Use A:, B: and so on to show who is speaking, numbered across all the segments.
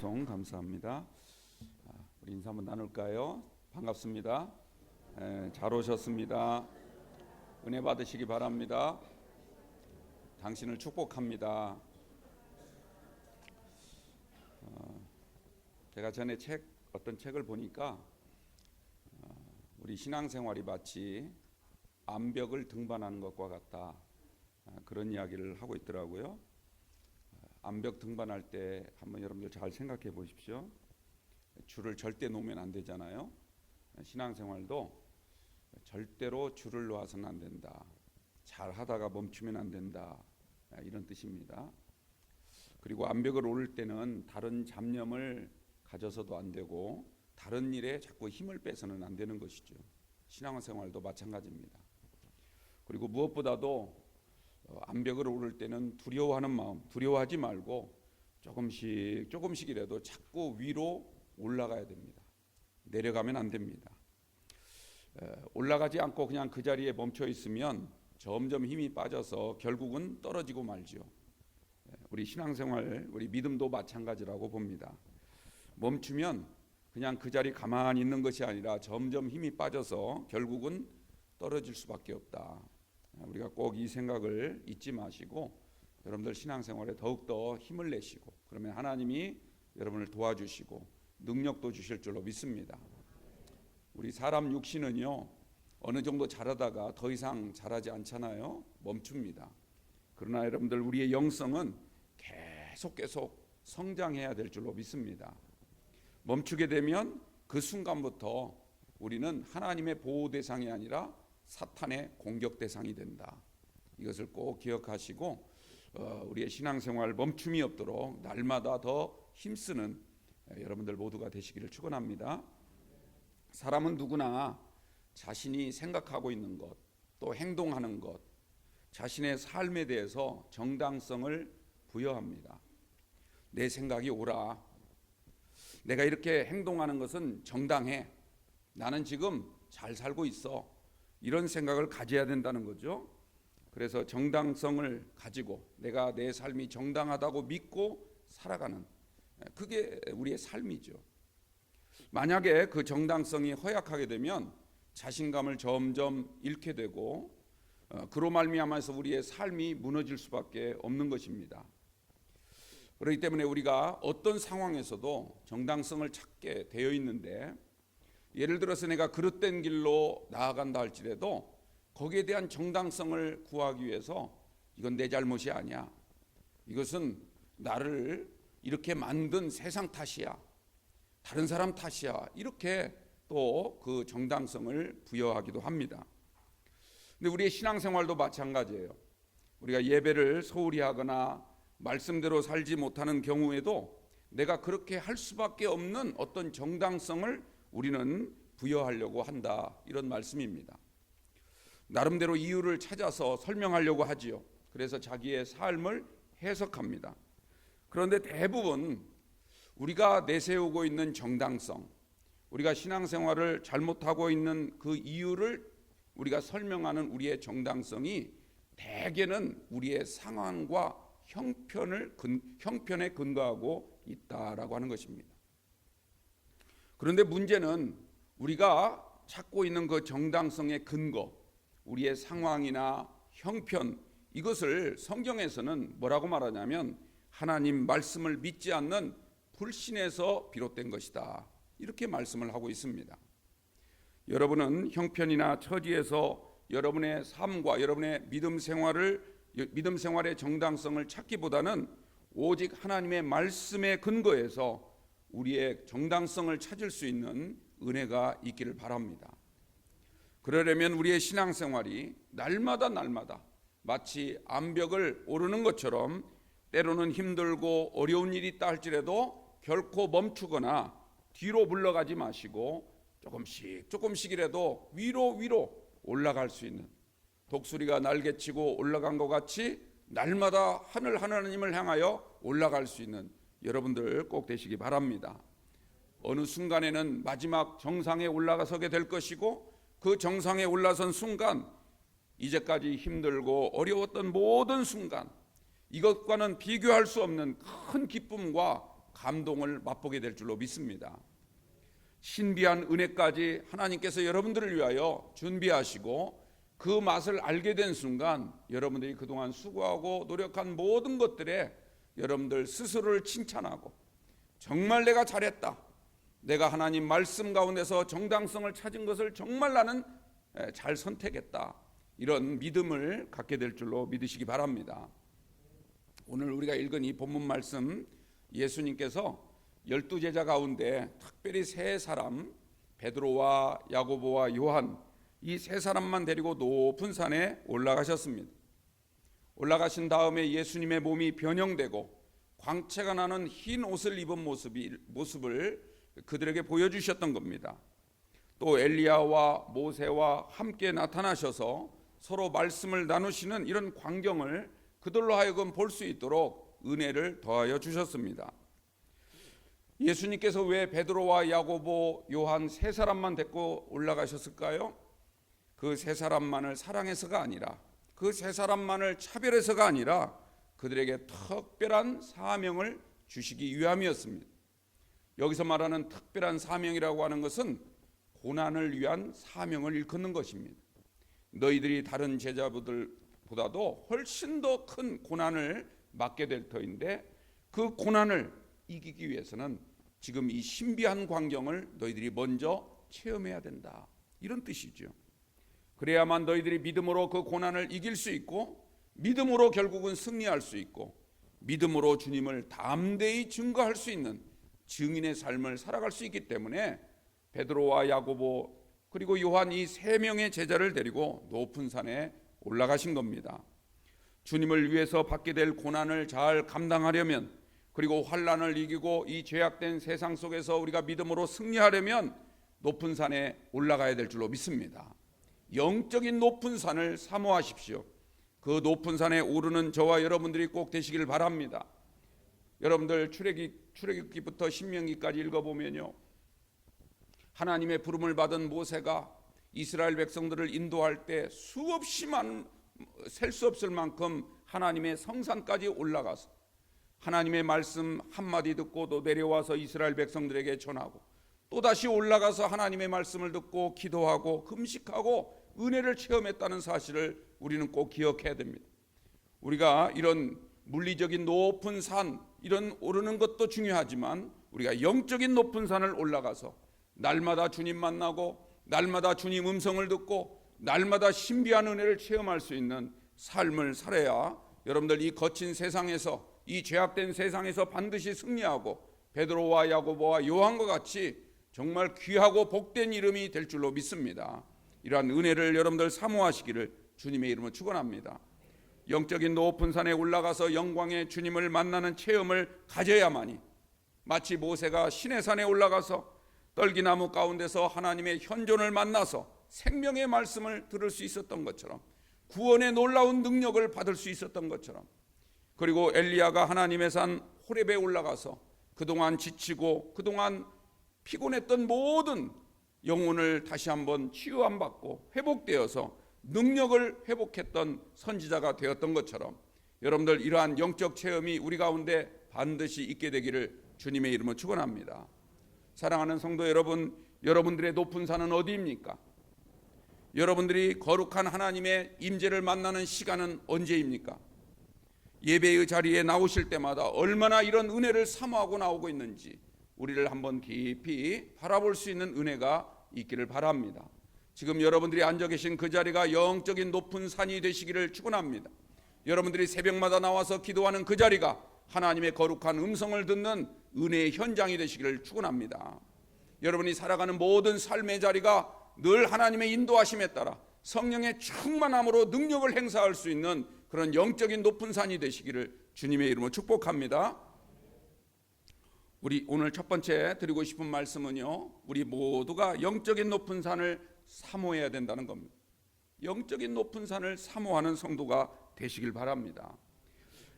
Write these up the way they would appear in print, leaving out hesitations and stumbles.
A: 방송 감사합니다. 우리 인사 한번 나눌까요? 반갑습니다. 잘 오셨습니다. 은혜 받으시기 바랍니다. 당신을 축복합니다. 제가 전에 어떤 책을 보니까 우리 신앙생활이 마치 암벽을 등반하는 것과 같다, 그런 이야기를 하고 있더라고요. 암벽 등반할 때 한번 여러분들 잘 생각해 보십시오. 줄을 절대 놓으면 안 되잖아요. 신앙생활도 절대로 줄을 놓아서는 안 된다. 잘 하다가 멈추면 안 된다, 이런 뜻입니다. 그리고 암벽을 오를 때는 다른 잡념을 가져서도 안 되고 다른 일에 자꾸 힘을 빼서는 안 되는 것이죠. 신앙생활도 마찬가지입니다. 그리고 무엇보다도 암벽을 오를 때는 두려워하는 마음, 두려워하지 말고 조금씩이라도 자꾸 위로 올라가야 됩니다. 내려가면 안 됩니다. 올라가지 않고 그냥 그 자리에 멈춰 있으면 점점 힘이 빠져서 결국은 떨어지고 말죠. 우리 신앙생활, 우리 믿음도 마찬가지라고 봅니다. 멈추면 그냥 그 자리 가만히 있는 것이 아니라 점점 힘이 빠져서 결국은 떨어질 수밖에 없다. 우리가 꼭 이 생각을 잊지 마시고 여러분들 신앙생활에 더욱더 힘을 내시고, 그러면 하나님이 여러분을 도와주시고 능력도 주실 줄로 믿습니다. 우리 사람 육신은요, 어느 정도 잘하다가 더 이상 잘하지 않잖아요. 멈춥니다. 그러나 여러분들, 우리의 영성은 계속 성장해야 될 줄로 믿습니다. 멈추게 되면 그 순간부터 우리는 하나님의 보호 대상이 아니라 사탄의 공격 대상이 된다. 이것을 꼭 기억하시고 우리의 신앙생활 멈춤이 없도록 날마다 더 힘쓰는 여러분들 모두가 되시기를 축원합니다. 사람은 누구나 자신이 생각하고 있는 것, 또 행동하는 것, 자신의 삶에 대해서 정당성을 부여합니다. 내 생각이 옳아. 내가 이렇게 행동하는 것은 정당해. 나는 지금 잘 살고 있어. 이런 생각을 가져야 된다는 거죠. 그래서 정당성을 가지고 내가 내 삶이 정당하다고 믿고 살아가는, 그게 우리의 삶이죠. 만약에 그 정당성이 허약하게 되면 자신감을 점점 잃게 되고 그로 말미암아서 우리의 삶이 무너질 수밖에 없는 것입니다. 그렇기 때문에 우리가 어떤 상황에서도 정당성을 찾게 되어 있는데, 예를 들어서 내가 그릇된 길로 나아간다 할지라도 거기에 대한 정당성을 구하기 위해서 이건 내 잘못이 아니야, 이것은 나를 이렇게 만든 세상 탓이야, 다른 사람 탓이야, 이렇게 또 그 정당성을 부여하기도 합니다. 근데 우리의 신앙생활도 마찬가지예요. 우리가 예배를 소홀히 하거나 말씀대로 살지 못하는 경우에도 내가 그렇게 할 수밖에 없는 어떤 정당성을 우리는 부여하려고 한다, 이런 말씀입니다. 나름대로 이유를 찾아서 설명하려고 하지요. 그래서 자기의 삶을 해석합니다. 그런데 대부분 우리가 내세우고 있는 정당성, 우리가 신앙생활을 잘못하고 있는 그 이유를 우리가 설명하는 우리의 정당성이 대개는 우리의 상황과 형편에 근거하고 있다라고 하는 것입니다. 그런데 문제는 우리가 찾고 있는 그 정당성의 근거, 우리의 상황이나 형편, 이것을 성경에서는 뭐라고 말하냐면 하나님 말씀을 믿지 않는 불신에서 비롯된 것이다, 이렇게 말씀을 하고 있습니다. 여러분은 형편이나 처지에서 여러분의 삶과 여러분의 믿음 생활의 정당성을 찾기보다는 오직 하나님의 말씀의 근거에서 우리의 정당성을 찾을 수 있는 은혜가 있기를 바랍니다. 그러려면 우리의 신앙생활이 날마다 마치 암벽을 오르는 것처럼 때로는 힘들고 어려운 일이 있다 할지라도 결코 멈추거나 뒤로 물러가지 마시고 조금씩이라도 위로 올라갈 수 있는, 독수리가 날개치고 올라간 것 같이 날마다 하나님을 향하여 올라갈 수 있는 여러분들 꼭 되시기 바랍니다. 어느 순간에는 마지막 정상에 올라가서게 될 것이고, 그 정상에 올라선 순간 이제까지 힘들고 어려웠던 모든 순간, 이것과는 비교할 수 없는 큰 기쁨과 감동을 맛보게 될 줄로 믿습니다. 신비한 은혜까지 하나님께서 여러분들을 위하여 준비하시고 그 맛을 알게 된 순간 여러분들이 그동안 수고하고 노력한 모든 것들에 여러분들 스스로를 칭찬하고 정말 내가 잘했다, 내가 하나님 말씀 가운데서 정당성을 찾은 것을 정말 나는 잘 선택했다, 이런 믿음을 갖게 될 줄로 믿으시기 바랍니다. 오늘 우리가 읽은 이 본문 말씀, 예수님께서 12제자 가운데 특별히 세 사람, 베드로와 야고보와 요한, 이 세 사람만 데리고 높은 산에 올라가셨습니다. 올라가신 다음에 예수님의 몸이 변형되고 광채가 나는 흰 옷을 입은 모습을 그들에게 보여주셨던 겁니다. 또 엘리야와 모세와 함께 나타나셔서 서로 말씀을 나누시는 이런 광경을 그들로 하여금 볼 수 있도록 은혜를 더하여 주셨습니다. 예수님께서 왜 베드로와 야고보, 요한 세 사람만 데리고 올라가셨을까요? 그 세 사람만을 사랑해서가 아니라, 그 세 사람만을 차별해서가 아니라 그들에게 특별한 사명을 주시기 위함이었습니다. 여기서 말하는 특별한 사명이라고 하는 것은 고난을 위한 사명을 일컫는 것입니다. 너희들이 다른 제자들보다도 훨씬 더 큰 고난을 맞게 될 터인데 그 고난을 이기기 위해서는 지금 이 신비한 광경을 너희들이 먼저 체험해야 된다, 이런 뜻이죠. 그래야만 너희들이 믿음으로 그 고난을 이길 수 있고 믿음으로 결국은 승리할 수 있고 믿음으로 주님을 담대히 증거할 수 있는 증인의 삶을 살아갈 수 있기 때문에 베드로와 야고보 그리고 요한, 이 세 명의 제자를 데리고 높은 산에 올라가신 겁니다. 주님을 위해서 받게 될 고난을 잘 감당하려면, 그리고 환난을 이기고 이 죄악된 세상 속에서 우리가 믿음으로 승리하려면 높은 산에 올라가야 될 줄로 믿습니다. 영적인 높은 산을 사모하십시오. 그 높은 산에 오르는 저와 여러분들이 꼭 되시길 바랍니다. 여러분들 출애굽기부터 신명기까지 읽어보면요, 하나님의 부름을 받은 모세가 이스라엘 백성들을 인도할 때 수없이 많은, 셀 수 없을 만큼 하나님의 성산까지 올라가서 하나님의 말씀 한마디 듣고 또 내려와서 이스라엘 백성들에게 전하고 또다시 올라가서 하나님의 말씀을 듣고 기도하고 금식하고 은혜를 체험했다는 사실을 우리는 꼭 기억해야 됩니다. 우리가 이런 물리적인 높은 산, 이런 오르는 것도 중요하지만 우리가 영적인 높은 산을 올라가서 날마다 주님 만나고 날마다 주님 음성을 듣고 날마다 신비한 은혜를 체험할 수 있는 삶을 살아야 여러분들 이 거친 세상에서, 이 죄악된 세상에서 반드시 승리하고 베드로와 야고보와 요한과 같이 정말 귀하고 복된 이름이 될 줄로 믿습니다. 이러한 은혜를 여러분들 사모하시기를 주님의 이름으로 축원합니다. 영적인 높은 산에 올라가서 영광의 주님을 만나는 체험을 가져야만이, 마치 모세가 시내산에 올라가서 떨기나무 가운데서 하나님의 현존을 만나서 생명의 말씀을 들을 수 있었던 것처럼, 구원의 놀라운 능력을 받을 수 있었던 것처럼, 그리고 엘리야가 하나님의 산 호렙에 올라가서 그동안 지치고 그동안 피곤했던 모든 영혼을 다시 한번 치유함 받고 회복되어서 능력을 회복했던 선지자가 되었던 것처럼 여러분들 이러한 영적 체험이 우리 가운데 반드시 있게 되기를 주님의 이름으로 축원합니다. 사랑하는 성도 여러분, 여러분들의 높은 산은 어디입니까? 여러분들이 거룩한 하나님의 임재를 만나는 시간은 언제입니까? 예배의 자리에 나오실 때마다 얼마나 이런 은혜를 사모하고 나오고 있는지 우리를 한번 깊이 바라볼 수 있는 은혜가 있기를 바랍니다. 지금 여러분들이 앉아 계신 그 자리가 영적인 높은 산이 되시기를 축원합니다. 여러분들이 새벽마다 나와서 기도하는 그 자리가 하나님의 거룩한 음성을 듣는 은혜의 현장이 되시기를 축원합니다. 여러분이 살아가는 모든 삶의 자리가 늘 하나님의 인도하심에 따라 성령의 충만함으로 능력을 행사할 수 있는 그런 영적인 높은 산이 되시기를 주님의 이름으로 축복합니다. 우리 오늘 첫 번째 드리고 싶은 말씀은요, 우리 모두가 영적인 높은 산을 사모해야 된다는 겁니다. 영적인 높은 산을 사모하는 성도가 되시길 바랍니다.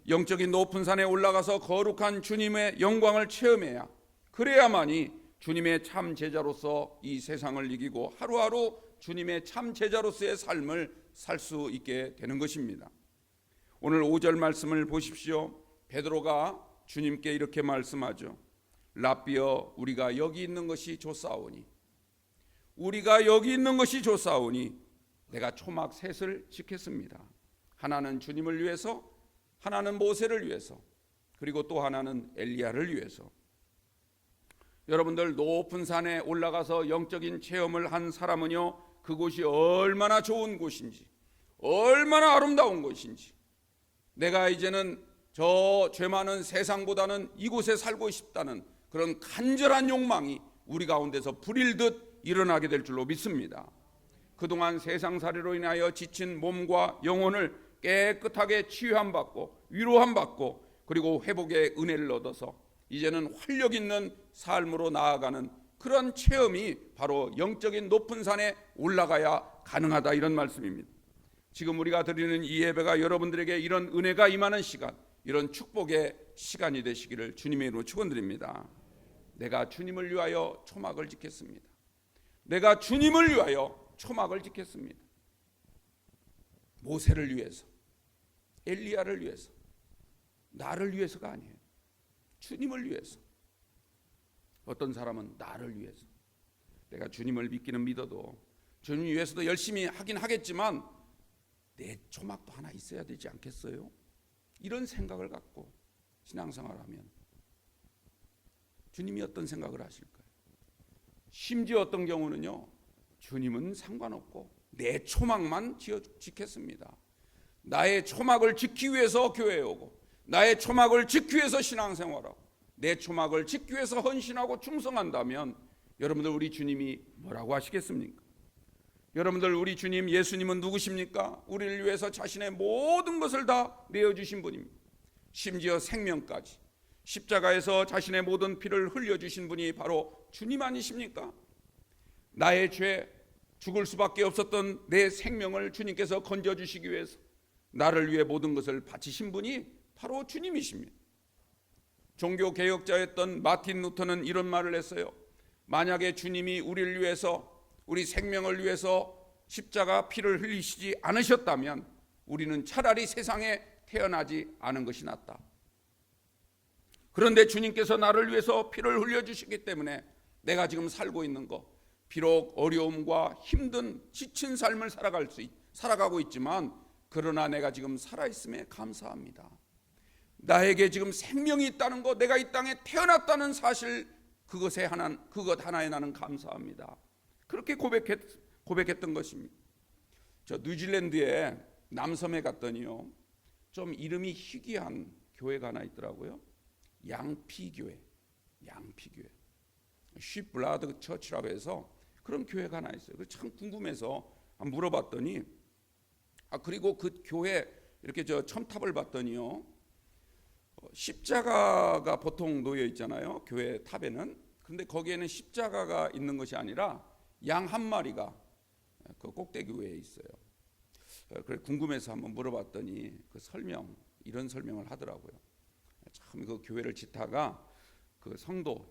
A: 영적인 높은 산에 올라가서 거룩한 주님의 영광을 체험해야, 그래야만이 주님의 참 제자로서 이 세상을 이기고 하루하루 주님의 참 제자로서의 삶을 살 수 있게 되는 것입니다. 오늘 5절 말씀을 보십시오. 베드로가 주님께 이렇게 말씀하죠. 랍비여 우리가 여기 있는 것이 좋사오니 우리가 여기 있는 것이 좋사오니 내가 초막 셋을 지켰습니다. 하나는 주님을 위해서, 하나는 모세를 위해서, 그리고 또 하나는 엘리야를 위해서. 여러분들 높은 산에 올라가서 영적인 체험을 한 사람은요, 그곳이 얼마나 좋은 곳인지, 얼마나 아름다운 곳인지, 내가 이제는 저 죄 많은 세상보다는 이곳에 살고 싶다는 그런 간절한 욕망이 우리 가운데서 불일듯 일어나게 될 줄로 믿습니다. 그동안 세상살이로 인하여 지친 몸과 영혼을 깨끗하게 치유함받고 위로함받고 그리고 회복의 은혜를 얻어서 이제는 활력 있는 삶으로 나아가는 그런 체험이 바로 영적인 높은 산에 올라가야 가능하다, 이런 말씀입니다. 지금 우리가 드리는 이 예배가 여러분들에게 이런 은혜가 임하는 시간, 이런 축복의 시간이 되시기를 주님의 이름으로 축원드립니다. 내가 주님을 위하여 초막을 짓겠습니다. 내가 주님을 위하여 초막을 짓겠습니다. 모세를 위해서, 엘리야를 위해서, 나를 위해서가 아니에요. 주님을 위해서. 어떤 사람은 나를 위해서. 내가 주님을 믿기는 믿어도 주님 위해서도 열심히 하긴 하겠지만 내 초막도 하나 있어야 되지 않겠어요? 이런 생각을 갖고 신앙생활을 하면 주님이 어떤 생각을 하실까요? 심지어 어떤 경우는요, 주님은 상관없고 내 초막만 지켰습니다. 나의 초막을 지키기 위해서 교회에 오고, 나의 초막을 지키기 위해서 신앙생활하고, 내 초막을 지키기 위해서 헌신하고 충성한다면 여러분들 우리 주님이 뭐라고 하시겠습니까? 여러분들 우리 주님 예수님은 누구십니까? 우리를 위해서 자신의 모든 것을 다 내어주신 분입니다. 심지어 생명까지 십자가에서 자신의 모든 피를 흘려주신 분이 바로 주님 아니십니까? 나의 죄, 죽을 수밖에 없었던 내 생명을 주님께서 건져주시기 위해서 나를 위해 모든 것을 바치신 분이 바로 주님이십니다. 종교개혁자였던 마틴 루터는 이런 말을 했어요. 만약에 주님이 우리를 위해서, 우리 생명을 위해서 십자가 피를 흘리시지 않으셨다면 우리는 차라리 세상에 태어나지 않은 것이 낫다. 그런데 주님께서 나를 위해서 피를 흘려주시기 때문에 내가 지금 살고 있는 것, 비록 어려움과 힘든 지친 삶을 살아가고 있지만 그러나 내가 지금 살아있음에 감사합니다. 나에게 지금 생명이 있다는 것, 내가 이 땅에 태어났다는 사실, 그것 하나에 나는 감사합니다. 그렇게 고백했던 것입니다. 저 뉴질랜드의 남섬에 갔더니요, 좀 이름이 희귀한 교회가 하나 있더라고요. 양피교회, 쉬블라드 처치라고 해서 그런 교회가 하나 있어요. 참 궁금해서 물어봤더니, 그리고 그 교회 이렇게 저 첨탑을 봤더니요, 십자가가 보통 놓여 있잖아요, 교회 탑에는. 그런데 거기에는 십자가가 있는 것이 아니라 양 한 마리가 그 꼭대기 위에 있어요. 그래 궁금해서 한번 물어봤더니 이런 설명을 하더라고요. 참 그 교회를 짓다가 그 성도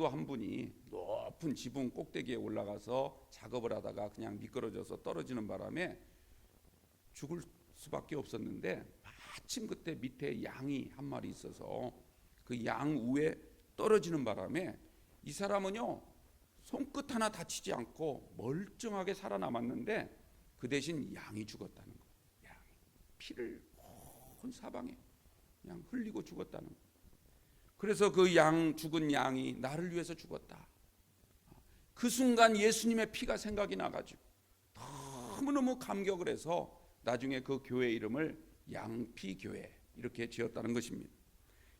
A: 한 분이 높은 지붕 꼭대기에 올라가서 작업을 하다가 그냥 미끄러져서 떨어지는 바람에 죽을 수밖에 없었는데, 마침 그때 밑에 양이 한 마리 있어서 그 양 위에 떨어지는 바람에 이 사람은요, 손끝 하나 다치지 않고 멀쩡하게 살아남았는데 그 대신 양이 죽었다는 거예요. 양이 피를 온 사방에 그냥 흘리고 죽었다는 거예요. 그래서 그 죽은 양이 나를 위해서 죽었다. 그 순간 예수님의 피가 생각이 나가지고 너무너무 감격을 해서 나중에 그 교회 이름을 양피교회 이렇게 지었다는 것입니다.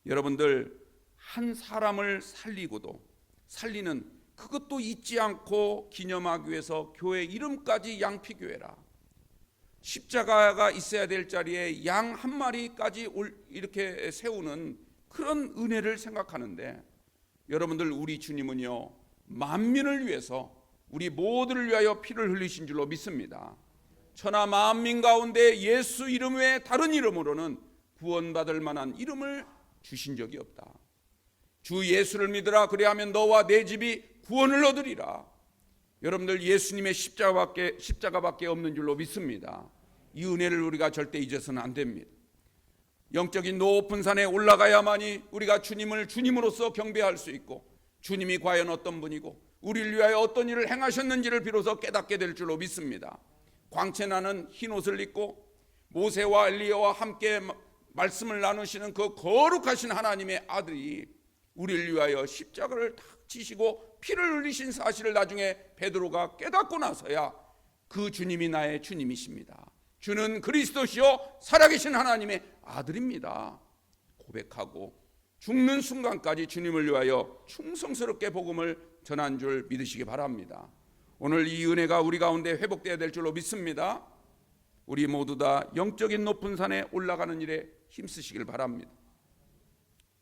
A: 여러분들, 한 사람을 살리는 그것도 잊지 않고 기념하기 위해서 교회 이름까지 양피교회라. 십자가가 있어야 될 자리에 양 한 마리까지 이렇게 세우는 그런 은혜를 생각하는데, 여러분들 우리 주님은요, 만민을 위해서, 우리 모두를 위하여 피를 흘리신 줄로 믿습니다. 천하 만민 가운데 예수 이름 외에 다른 이름으로는 구원받을 만한 이름을 주신 적이 없다. 주 예수를 믿으라, 그리하면 너와 내 집이 구원을 얻으리라. 여러분들, 예수님의 십자가밖에 없는 줄로 믿습니다. 이 은혜를 우리가 절대 잊어서는 안 됩니다. 영적인 높은 산에 올라가야만이 우리가 주님을 주님으로서 경배할 수 있고, 주님이 과연 어떤 분이고 우리를 위하여 어떤 일을 행하셨는지를 비로소 깨닫게 될 줄로 믿습니다. 광채나는 흰 옷을 입고 모세와 엘리야와 함께 말씀을 나누시는 그 거룩하신 하나님의 아들이 우리를 위하여 십자가를 탁 지시고 피를 흘리신 사실을 나중에 베드로가 깨닫고 나서야 그 주님이 나의 주님이십니다, 주는 그리스도시요 살아계신 하나님의 아들입니다 고백하고 죽는 순간까지 주님을 위하여 충성스럽게 복음을 전한 줄 믿으시기 바랍니다. 오늘 이 은혜가 우리 가운데 회복되어야 될 줄로 믿습니다. 우리 모두 다 영적인 높은 산에 올라가는 일에 힘쓰시길 바랍니다.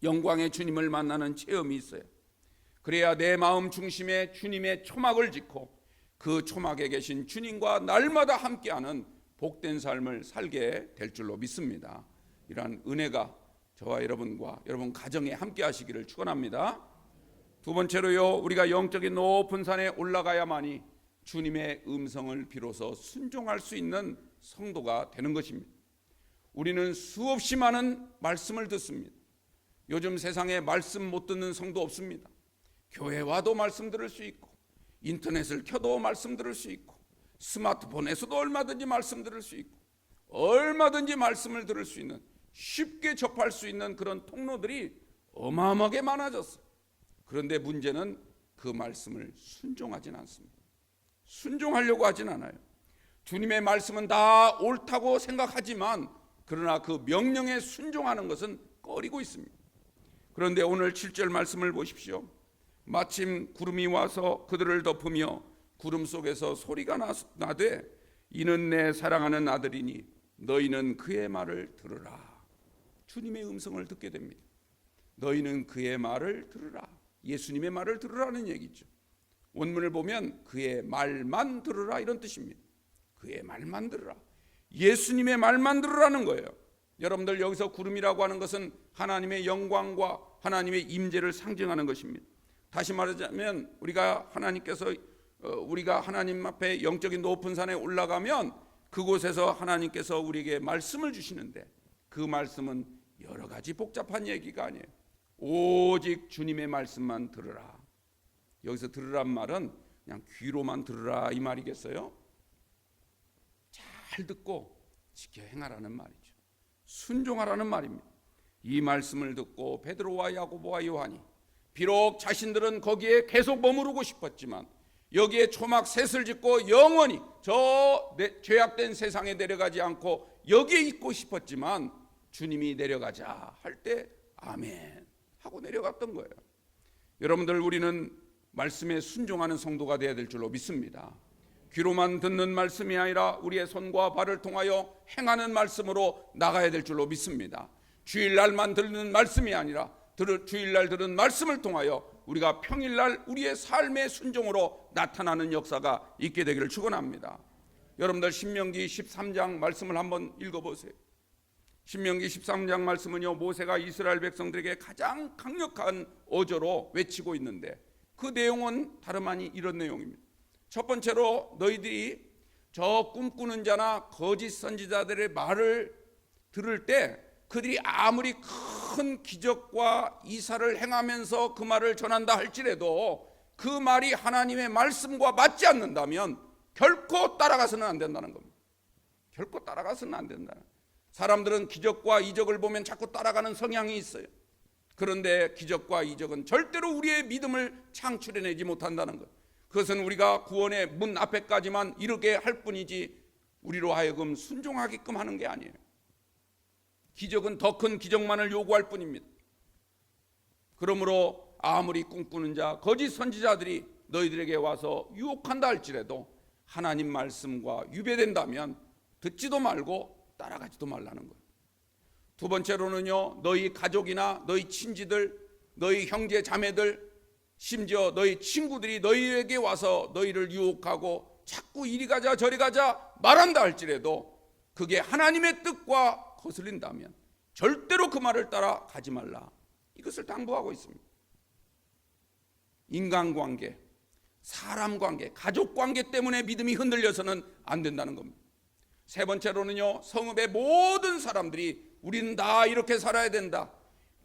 A: 영광의 주님을 만나는 체험이 있어요. 그래야 내 마음 중심에 주님의 초막을 짓고 그 초막에 계신 주님과 날마다 함께하는 복된 삶을 살게 될 줄로 믿습니다. 이러한 은혜가 저와 여러분과 여러분 가정에 함께 하시기를 축원합니다. 두 번째로요, 우리가 영적인 높은 산에 올라가야만이 주님의 음성을 비로소 순종할 수 있는 성도가 되는 것입니다. 우리는 수없이 많은 말씀을 듣습니다. 요즘 세상에 말씀 못 듣는 성도 없습니다. 교회 와도 말씀 들을 수 있고, 인터넷을 켜도 말씀 들을 수 있고, 스마트폰에서도 얼마든지 말씀 들을 수 있고, 얼마든지 말씀을 들을 수 있는, 쉽게 접할 수 있는 그런 통로들이 어마어마하게 많아졌어요. 그런데 문제는 그 말씀을 순종하진 않습니다. 순종하려고 하진 않아요. 주님의 말씀은 다 옳다고 생각하지만 그러나 그 명령에 순종하는 것은 꺼리고 있습니다. 그런데 오늘 7절 말씀을 보십시오. 마침 구름이 와서 그들을 덮으며 구름 속에서 소리가 나되 이는 내 사랑하는 아들이니 너희는 그의 말을 들으라. 주님의 음성을 듣게 됩니다. 너희는 그의 말을 들으라. 예수님의 말을 들으라는 얘기죠. 원문을 보면 그의 말만 들으라 이런 뜻입니다. 그의 말만 들으라. 예수님의 말만 들으라는 거예요. 여러분들, 여기서 구름이라고 하는 것은 하나님의 영광과 하나님의 임재를 상징하는 것입니다. 다시 말하자면 우리가 하나님 앞에 영적인 높은 산에 올라가면 그곳에서 하나님께서 우리에게 말씀을 주시는데 그 말씀은 여러 가지 복잡한 얘기가 아니에요. 오직 주님의 말씀만 들으라. 여기서 들으란 말은 그냥 귀로만 들으라 이 말이겠어요? 잘 듣고 지켜 행하라는 말이죠. 순종하라는 말입니다. 이 말씀을 듣고 베드로와 야고보와 요한이 비록 자신들은 거기에 계속 머무르고 싶었지만 여기에 초막 셋을 짓고 영원히 저 죄악된 세상에 내려가지 않고 여기에 있고 싶었지만 주님이 내려가자 할 때 아멘 하고 내려갔던 거예요. 여러분들, 우리는 말씀에 순종하는 성도가 되어야 될 줄로 믿습니다. 귀로만 듣는 말씀이 아니라 우리의 손과 발을 통하여 행하는 말씀으로 나가야 될 줄로 믿습니다. 주일날만 듣는 말씀이 아니라 주일날 들은 말씀을 통하여 우리가 평일날 우리의 삶의 순종으로 나타나는 역사가 있게 되기를 축원합니다. 여러분들, 신명기 13장 말씀을 한번 읽어보세요. 신명기 13장 말씀은요, 모세가 이스라엘 백성들에게 가장 강력한 어조로 외치고 있는데 그 내용은 다름 아닌 이런 내용입니다. 첫 번째로, 너희들이 저 꿈꾸는 자나 거짓 선지자들의 말을 들을 때 그들이 아무리 큰 기적과 이사를 행하면서 그 말을 전한다 할지라도 그 말이 하나님의 말씀과 맞지 않는다면 결코 따라가서는 안 된다는 겁니다. 결코 따라가서는 안 된다. 사람들은 기적과 이적을 보면 자꾸 따라가는 성향이 있어요. 그런데 기적과 이적은 절대로 우리의 믿음을 창출해내지 못한다는 것. 그것은 우리가 구원의 문 앞에까지만 이르게 할 뿐이지 우리로 하여금 순종하게끔 하는 게 아니에요. 기적은 더 큰 기적만을 요구할 뿐입니다. 그러므로 아무리 꿈꾸는 자, 거짓 선지자들이 너희들에게 와서 유혹한다 할지라도 하나님 말씀과 유배된다면 듣지도 말고 따라가지도 말라는 거예요. 두 번째로는요, 너희 가족이나 너희 친지들, 너희 형제 자매들, 심지어 너희 친구들이 너희에게 와서 너희를 유혹하고 자꾸 이리 가자 저리 가자 말한다 할지라도 그게 하나님의 뜻과 거슬린다면 절대로 그 말을 따라 가지 말라. 이것을 당부하고 있습니다. 인간관계, 사람관계, 가족관계 때문에 믿음이 흔들려서는 안 된다는 겁니다. 세 번째로는요, 성읍의 모든 사람들이 우리는 다 이렇게 살아야 된다,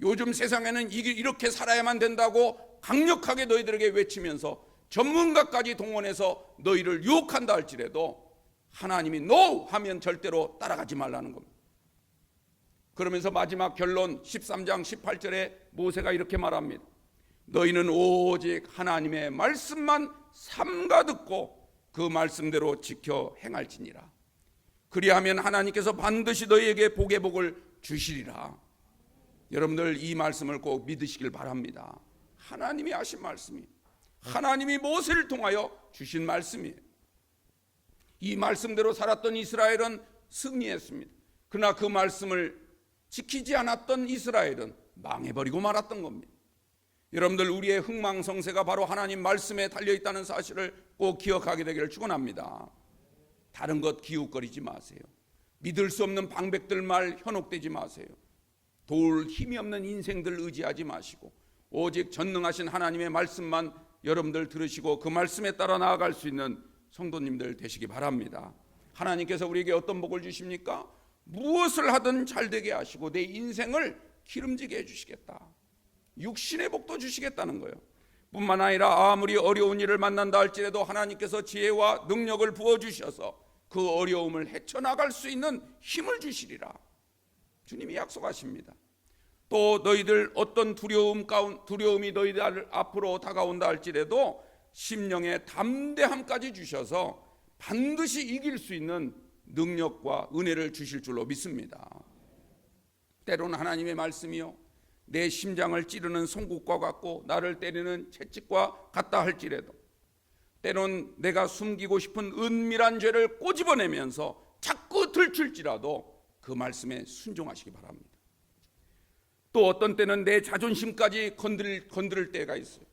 A: 요즘 세상에는 이렇게 살아야만 된다고 강력하게 너희들에게 외치면서 전문가까지 동원해서 너희를 유혹한다 할지라도 하나님이 NO 하면 절대로 따라가지 말라는 겁니다. 그러면서 마지막 결론 13장 18절에 모세가 이렇게 말합니다. 너희는 오직 하나님의 말씀만 삼가 듣고 그 말씀대로 지켜 행할지니라. 그리하면 하나님께서 반드시 너희에게 복의 복을 주시리라. 여러분들 이 말씀을 꼭 믿으시길 바랍니다. 하나님이 하신 말씀이, 하나님이 모세를 통하여 주신 말씀이에요. 이 말씀대로 살았던 이스라엘은 승리했습니다. 그러나 그 말씀을 지키지 않았던 이스라엘은 망해버리고 말았던 겁니다. 여러분들, 우리의 흥망성쇠가 바로 하나님 말씀에 달려있다는 사실을 꼭 기억하게 되기를 축원합니다. 다른 것 기웃거리지 마세요. 믿을 수 없는 방백들 말 현혹되지 마세요. 도울 힘이 없는 인생들 의지하지 마시고 오직 전능하신 하나님의 말씀만 여러분들 들으시고 그 말씀에 따라 나아갈 수 있는 성도님들 되시기 바랍니다. 하나님께서 우리에게 어떤 복을 주십니까? 무엇을 하든 잘되게 하시고 내 인생을 기름지게 해주시겠다. 육신의 복도 주시겠다는 거예요. 뿐만 아니라 아무리 어려운 일을 만난다 할지라도 하나님께서 지혜와 능력을 부어주셔서 그 어려움을 헤쳐나갈 수 있는 힘을 주시리라. 주님이 약속하십니다. 또 너희들 어떤 두려움이 너희들 앞으로 다가온다 할지라도 심령의 담대함까지 주셔서 반드시 이길 수 있는 능력과 은혜를 주실 줄로 믿습니다. 때로는 하나님의 말씀이요 내 심장을 찌르는 송곳과 같고 나를 때리는 채찍과 같다 할지라도 때론 내가 숨기고 싶은 은밀한 죄를 꼬집어내면서 자꾸 들출지라도 그 말씀에 순종하시기 바랍니다. 또 어떤 때는 내 자존심까지 건드릴 때가 있어요.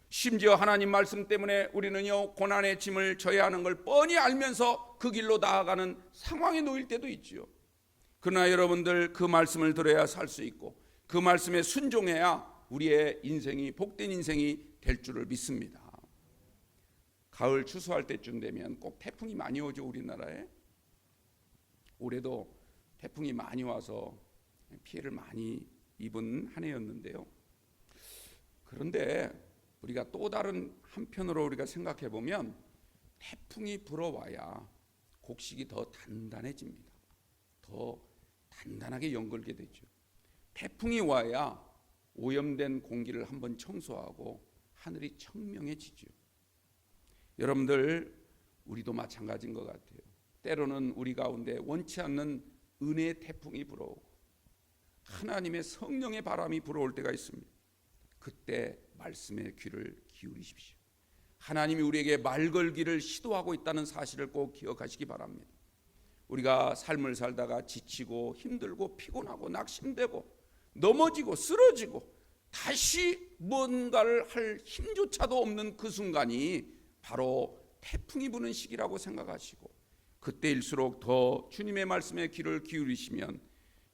A: 심지어 하나님 말씀 때문에 우리는요 고난의 짐을 져야 하는 걸 뻔히 알면서 그 길로 나아가는 상황에 놓일 때도 있지요. 그러나 여러분들, 그 말씀을 들어야 살 수 있고 그 말씀에 순종해야 우리의 인생이 복된 인생이 될 줄을 믿습니다. 가을 추수할 때쯤 되면 꼭 태풍이 많이 오죠. 우리나라에 올해도 태풍이 많이 와서 피해를 많이 입은 한 해였는데요. 그런데 우리가 또 다른 한편으로 우리가 생각해 보면 태풍이 불어와야 곡식이 더 단단해집니다. 더 단단하게 연결게 되죠. 태풍이 와야 오염된 공기를 한번 청소하고 하늘이 청명해지죠. 여러분들, 우리도 마찬가지인 것 같아요. 때로는 우리 가운데 원치 않는 은혜의 태풍이 불어오고 하나님의 성령의 바람이 불어올 때가 있습니다. 그때 말씀의 귀를 기울이십시오. 하나님이 우리에게 말 걸기를 시도하고 있다는 사실을 꼭 기억하시기 바랍니다. 우리가 삶을 살다가 지치고 힘들고 피곤하고 낙심되고 넘어지고 쓰러지고 다시 뭔가를 할 힘조차도 없는 그 순간이 바로 태풍이 부는 시기라고 생각하시고 그때일수록 더 주님의 말씀에 귀를 기울이시면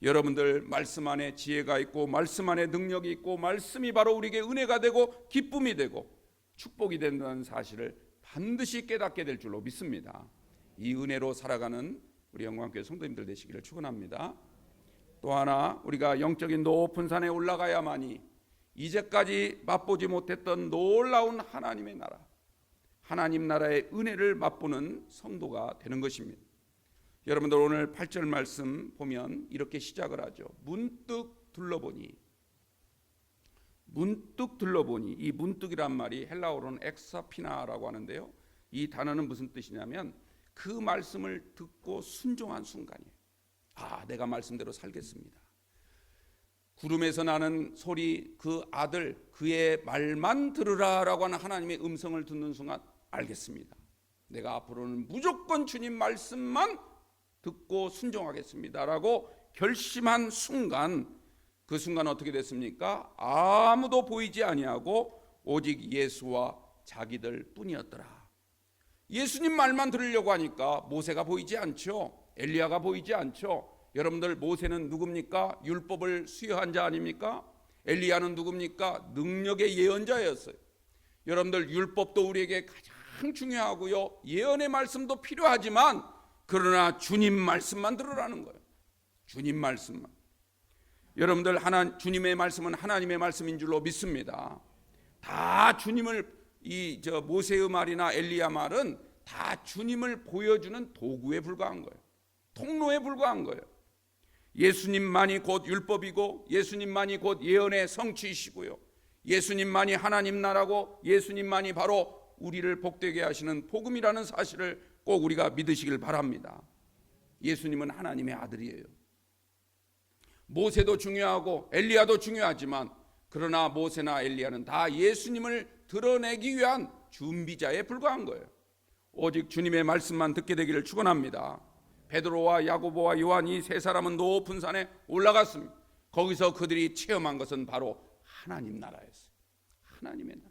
A: 여러분들 말씀 안에 지혜가 있고 말씀 안에 능력이 있고 말씀이 바로 우리에게 은혜가 되고 기쁨이 되고 축복이 된다는 사실을 반드시 깨닫게 될 줄로 믿습니다. 이 은혜로 살아가는 우리 영광교회 성도님들 되시기를 축원합니다. 또 하나, 우리가 영적인 높은 산에 올라가야만이 이제까지 맛보지 못했던 놀라운 하나님의 나라, 하나님 나라의 은혜를 맛보는 성도가 되는 것입니다. 여러분들, 오늘 8절 말씀 보면 이렇게 시작을 하죠. 문득 둘러보니. 이 문득이란 말이 헬라어로는 엑사피나라고 하는데요, 이 단어는 무슨 뜻이냐면 그 말씀을 듣고 순종한 순간이에요. 아, 내가 말씀대로 살겠습니다. 구름에서 나는 소리, 그 아들, 그의 말만 들으라라고 하는 하나님의 음성을 듣는 순간 알겠습니다. 내가 앞으로는 무조건 주님 말씀만 듣고 순종하겠습니다라고 결심한 순간, 그 순간 어떻게 됐습니까? 아무도 보이지 아니하고 오직 예수와 자기들 뿐이었더라. 예수님 말만 들으려고 하니까 모세가 보이지 않죠. 엘리야가 보이지 않죠. 여러분들, 모세는 누굽니까? 율법을 수여한 자 아닙니까? 엘리야는 누굽니까? 능력의 예언자였어요. 여러분들, 율법도 우리에게 가장 중요하고요, 예언의 말씀도 필요하지만 그러나 주님 말씀만 들으라는 거예요. 주님 말씀만. 여러분들 주님의 말씀은 하나님의 말씀인 줄로 믿습니다. 다 주님을 모세의 말이나 엘리야 말은 다 주님을 보여주는 도구에 불과한 거예요. 통로에 불과한 거예요. 예수님만이 곧 율법이고 예수님만이 곧 예언의 성취이시고요. 예수님만이 하나님 나라고 예수님만이 바로 우리를 복되게 하시는 복음이라는 사실을 꼭 우리가 믿으시길 바랍니다. 예수님은 하나님의 아들이에요. 모세도 중요하고 엘리야도 중요하지만 그러나 모세나 엘리야는 다 예수님을 드러내기 위한 준비자에 불과한 거예요. 오직 주님의 말씀만 듣게 되기를 축원합니다. 베드로와 야고보와 요한이 세 사람은 높은 산에 올라갔습니다. 거기서 그들이 체험한 것은 바로 하나님 나라였어요. 하나님의 나라.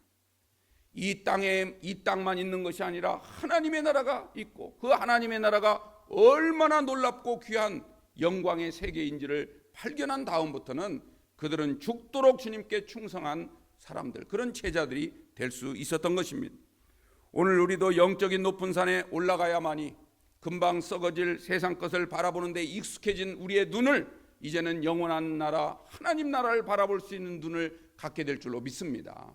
A: 이 땅만 있는 것이 아니라 하나님의 나라가 있고 그 하나님의 나라가 얼마나 놀랍고 귀한 영광의 세계인지를 발견한 다음부터는 그들은 죽도록 주님께 충성한 사람들, 그런 제자들이 될 수 있었던 것입니다. 오늘 우리도 영적인 높은 산에 올라가야만이 금방 썩어질 세상 것을 바라보는 데 익숙해진 우리의 눈을 이제는 영원한 나라 하나님 나라를 바라볼 수 있는 눈을 갖게 될 줄로 믿습니다.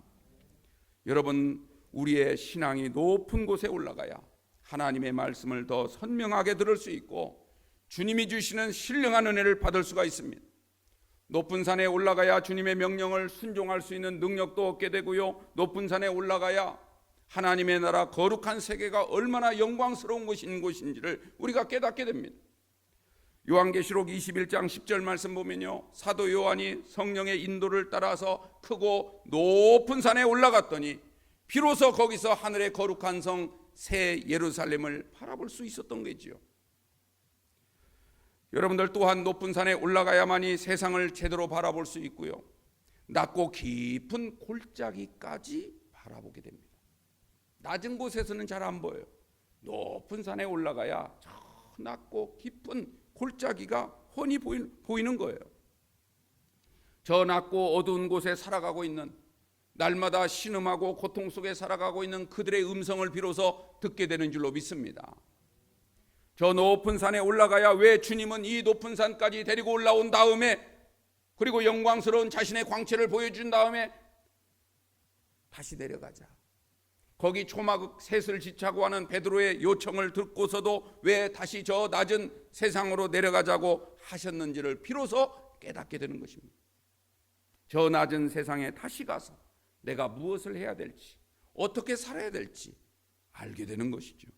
A: 여러분, 우리의 신앙이 높은 곳에 올라가야 하나님의 말씀을 더 선명하게 들을 수 있고 주님이 주시는 신령한 은혜를 받을 수가 있습니다. 높은 산에 올라가야 주님의 명령을 순종할 수 있는 능력도 얻게 되고요, 높은 산에 올라가야 하나님의 나라 거룩한 세계가 얼마나 영광스러운 곳인지를 우리가 깨닫게 됩니다. 요한계시록 21장 10절 말씀 보면요, 사도 요한이 성령의 인도를 따라서 크고 높은 산에 올라갔더니 비로소 거기서 하늘의 거룩한 성 새 예루살렘을 바라볼 수 있었던 거지요. 여러분들 또한 높은 산에 올라가야만이 세상을 제대로 바라볼 수 있고요, 낮고 깊은 골짜기까지 바라보게 됩니다. 낮은 곳에서는 잘 안 보여요. 높은 산에 올라가야 저 낮고 깊은 골짜기가 훤히 보이는 거예요. 저 낮고 어두운 곳에 살아가고 있는, 날마다 신음하고 고통 속에 살아가고 있는 그들의 음성을 비로소 듣게 되는 줄로 믿습니다. 저 높은 산에 올라가야 왜 주님은 이 높은 산까지 데리고 올라온 다음에, 그리고 영광스러운 자신의 광채를 보여준 다음에 다시 내려가자, 거기 초막 셋을 지차고 하는 베드로의 요청을 듣고서도 왜 다시 저 낮은 세상으로 내려가자고 하셨는지를 비로소 깨닫게 되는 것입니다. 저 낮은 세상에 다시 가서 내가 무엇을 해야 될지, 어떻게 살아야 될지 알게 되는 것이죠.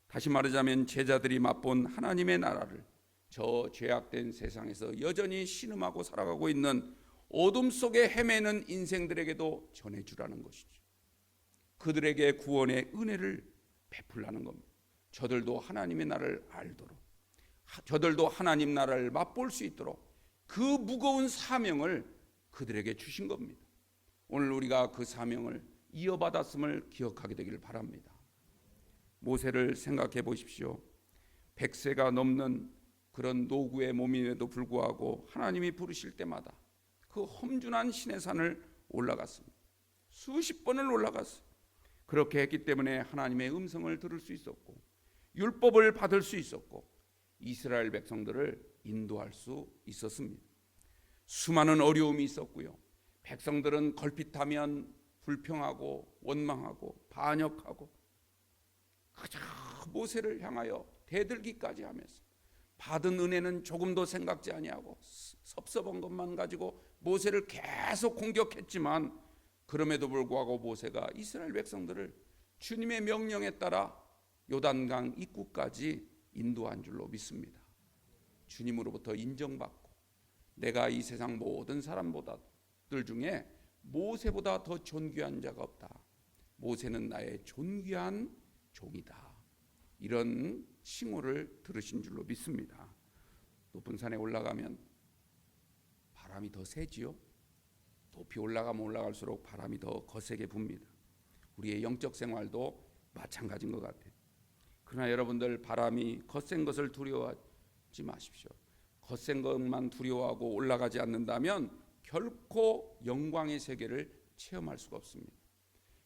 A: 다시 말하자면 제자들이 맛본 하나님의 나라를 저 죄악된 세상에서 여전히 신음하고 살아가고 있는 어둠 속에 헤매는 인생들에게도 전해주라는 것이죠. 그들에게 구원의 은혜를 베풀라는 겁니다. 저들도 하나님의 나라를 알도록, 저들도 하나님 나라를 맛볼 수 있도록 그 무거운 사명을 그들에게 주신 겁니다. 오늘 우리가 그 사명을 이어받았음을 기억하게 되기를 바랍니다. 모세를 생각해 보십시오. 100세가 넘는 그런 노구의 몸임에도 불구하고 하나님이 부르실 때마다 그 험준한 시내산을 올라갔습니다. 수십 번을 올라갔어요. 그렇게 했기 때문에 하나님의 음성을 들을 수 있었고 율법을 받을 수 있었고 이스라엘 백성들을 인도할 수 있었습니다. 수많은 어려움이 있었고요, 백성들은 걸핏하면 불평하고 원망하고 반역하고 그저 모세를 향하여 대들기까지 하면서 받은 은혜는 조금도 생각지 아니하고 섭섭한 것만 가지고 모세를 계속 공격했지만, 그럼에도 불구하고 모세가 이스라엘 백성들을 주님의 명령에 따라 요단강 입구까지 인도한 줄로 믿습니다. 주님으로부터 인정받고 내가 이 세상 모든 사람들 중에 모세보다 더 존귀한 자가 없다, 모세는 나의 존귀한 종이다, 이런 칭호를 들으신 줄로 믿습니다. 높은 산에 올라가면 바람이 더 세지요. 높이 올라가면 올라갈수록 바람이 더 거세게 붑니다. 우리의 영적 생활도 마찬가지인 것 같아요. 그러나 여러분들, 바람이 거센 것을 두려워하지 마십시오. 거센 것만 두려워하고 올라가지 않는다면 결코 영광의 세계를 체험할 수가 없습니다.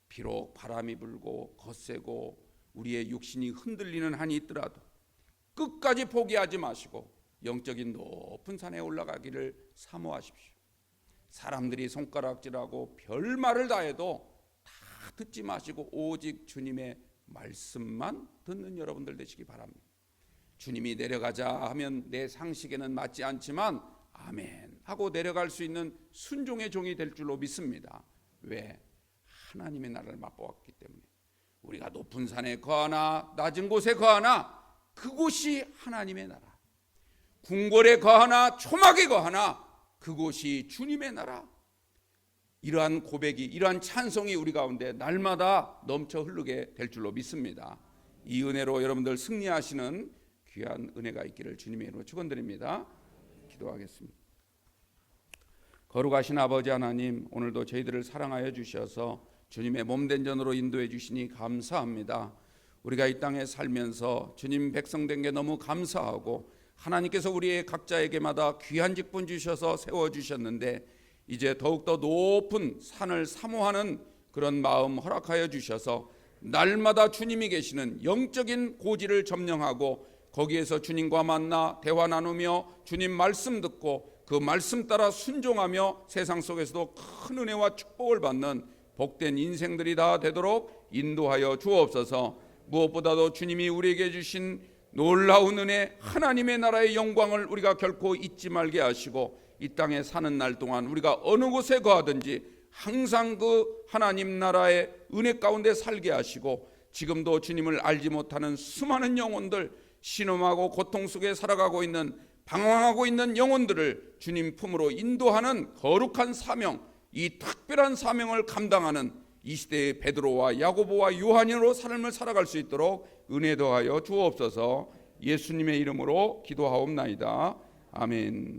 A: 비록 바람이 불고 거세고 우리의 육신이 흔들리는 한이 있더라도 끝까지 포기하지 마시고 영적인 높은 산에 올라가기를 사모하십시오. 사람들이 손가락질하고 별말을 다 해도 다 듣지 마시고 오직 주님의 말씀만 듣는 여러분들 되시기 바랍니다. 주님이 내려가자 하면 내 상식에는 맞지 않지만 아멘 하고 내려갈 수 있는 순종의 종이 될 줄로 믿습니다. 왜? 하나님의 나라를 맛보았기 때문에. 우리가 높은 산에 거하나 낮은 곳에 거하나 그곳이 하나님의 나라, 궁궐에 거하나 초막에 거하나 그곳이 주님의 나라. 이러한 고백이, 이러한 찬송이 우리 가운데 날마다 넘쳐 흐르게 될 줄로 믿습니다. 이 은혜로 여러분들 승리하시는 귀한 은혜가 있기를 주님의 이름으로 축원드립니다. 기도하겠습니다. 거룩하신 아버지 하나님, 오늘도 저희들을 사랑하여 주셔서 주님의 몸된 전으로 인도해 주시니 감사합니다. 우리가 이 땅에 살면서 주님 백성된 게 너무 감사하고 하나님께서 우리의 각자에게마다 귀한 직분 주셔서 세워주셨는데 이제 더욱더 높은 산을 사모하는 그런 마음 허락하여 주셔서 날마다 주님이 계시는 영적인 고지를 점령하고 거기에서 주님과 만나 대화 나누며 주님 말씀 듣고 그 말씀 따라 순종하며 세상 속에서도 큰 은혜와 축복을 받는 복된 인생들이 다 되도록 인도하여 주옵소서. 무엇보다도 주님이 우리에게 주신 놀라운 은혜, 하나님의 나라의 영광을 우리가 결코 잊지 말게 하시고 이 땅에 사는 날 동안 우리가 어느 곳에 거하든지 항상 그 하나님 나라의 은혜 가운데 살게 하시고 지금도 주님을 알지 못하는 수많은 영혼들, 신음하고 고통 속에 살아가고 있는 방황하고 있는 영혼들을 주님 품으로 인도하는 거룩한 사명, 이 특별한 사명을 감당하는 이 시대의 베드로와 야고보와 요한으로 삶을 살아갈 수 있도록 은혜 더하여 주옵소서. 예수님의 이름으로 기도하옵나이다. 아멘.